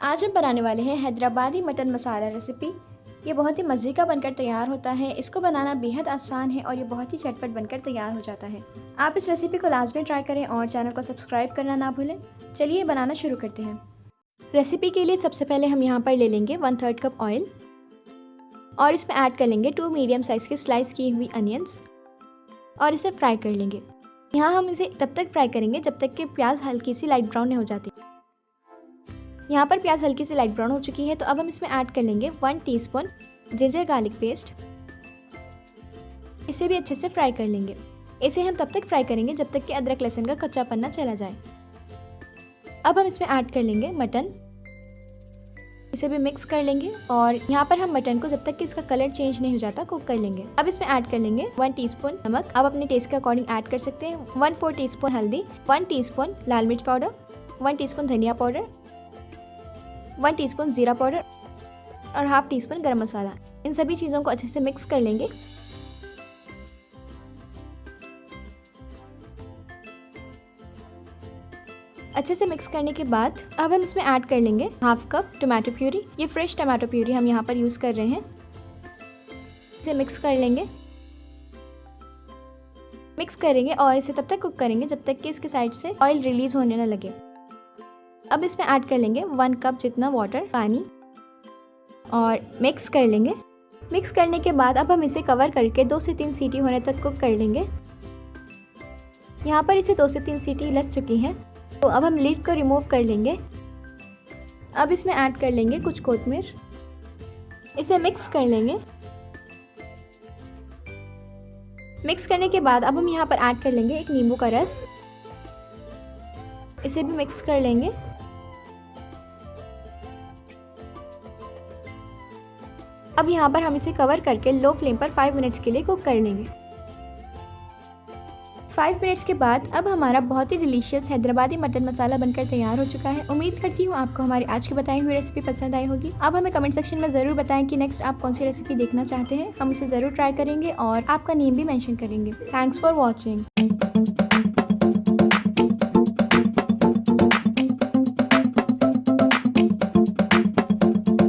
आज हम बनाने वाले हैं हैदराबादी मटन मसाला रेसिपी। ये बहुत ही मज़े का बनकर तैयार होता है। इसको बनाना बेहद आसान है और ये बहुत ही झटपट बनकर तैयार हो जाता है। आप इस रेसिपी को लाजमी ट्राई करें और चैनल को सब्सक्राइब करना ना भूलें। चलिए बनाना शुरू करते हैं। रेसिपी के लिए सबसे पहले हम यहाँ पर ले लेंगे 1/3 कप ऑयल और इसमें ऐड कर लेंगे 2 मीडियम साइज़ की स्लाइस की हुई अनियंस और इसे फ्राई कर लेंगे। यहाँ हम इसे तब तक फ्राई करेंगे जब तक कि प्याज हल्की सी लाइट ब्राउन नहीं हो जाती। यहाँ पर प्याज हल्की सी लाइट ब्राउन हो चुकी है, तो अब हम इसमें ऐड कर लेंगे 1 टीस्पून जिंजर गार्लिक पेस्ट। इसे भी अच्छे से फ्राई कर लेंगे। इसे हम तब तक फ्राई करेंगे जब तक कि अदरक लहसुन का कच्चापन ना चला जाए। अब हम इसमें ऐड कर लेंगे मटन। इसे भी मिक्स कर लेंगे और यहाँ पर हम मटन को जब तक कि इसका कलर चेंज नहीं हो जाता कुक कर लेंगे। अब इसमें ऐड कर लेंगे 1 टीस्पून नमक। आप अपने टेस्ट के अकॉर्डिंग ऐड कर सकते हैं। 1/4 टीस्पून हल्दी, 1 टीस्पून लाल मिर्च पाउडर, 1 टीस्पून धनिया पाउडर, 1 टीस्पून जीरा पाउडर और हाफ टीस्पून गरम मसाला। इन सभी चीज़ों को अच्छे से मिक्स कर लेंगे। अच्छे से मिक्स करने के बाद अब हम इसमें ऐड कर लेंगे हाफ कप टमाटो प्यूरी। ये फ्रेश टमाटो प्यूरी हम यहाँ पर यूज़ कर रहे हैं। इसे मिक्स कर लेंगे। मिक्स करेंगे और इसे तब तक कुक करेंगे जब तक कि इसके साइड से ऑयल रिलीज होने न लगे। अब इसमें ऐड कर लेंगे 1 कप जितना वाटर पानी और मिक्स कर लेंगे। मिक्स करने के बाद अब हम इसे कवर करके 2 से 3 सीटी होने तक कुक कर लेंगे। यहाँ पर इसे 2 से 3 सीटी लग चुकी हैं, तो अब हम लिड को रिमूव कर लेंगे। अब इसमें ऐड कर लेंगे कुछ कोथिमीर। इसे मिक्स कर लेंगे। मिक्स करने के बाद अब हम यहाँ पर ऐड कर लेंगे एक नींबू का रस। इसे भी मिक्स कर लेंगे। अब यहाँ पर हम इसे कवर करके लो फ्लेम पर 5 मिनट्स के लिए कुक कर लेंगे। 5 मिनट्स के बाद अब हमारा बहुत ही डिलीशियस हैदराबादी मटन मसाला बनकर तैयार हो चुका है। उम्मीद करती हूँ आपको हमारी आज की बताई हुई रेसिपी पसंद आई होगी। अब हमें कमेंट सेक्शन में ज़रूर बताएं कि नेक्स्ट आप कौन सी रेसिपी देखना चाहते हैं। हम इसे ज़रूर ट्राई करेंगे और आपका नेम भी मेंशन करेंगे। Thanks for watching.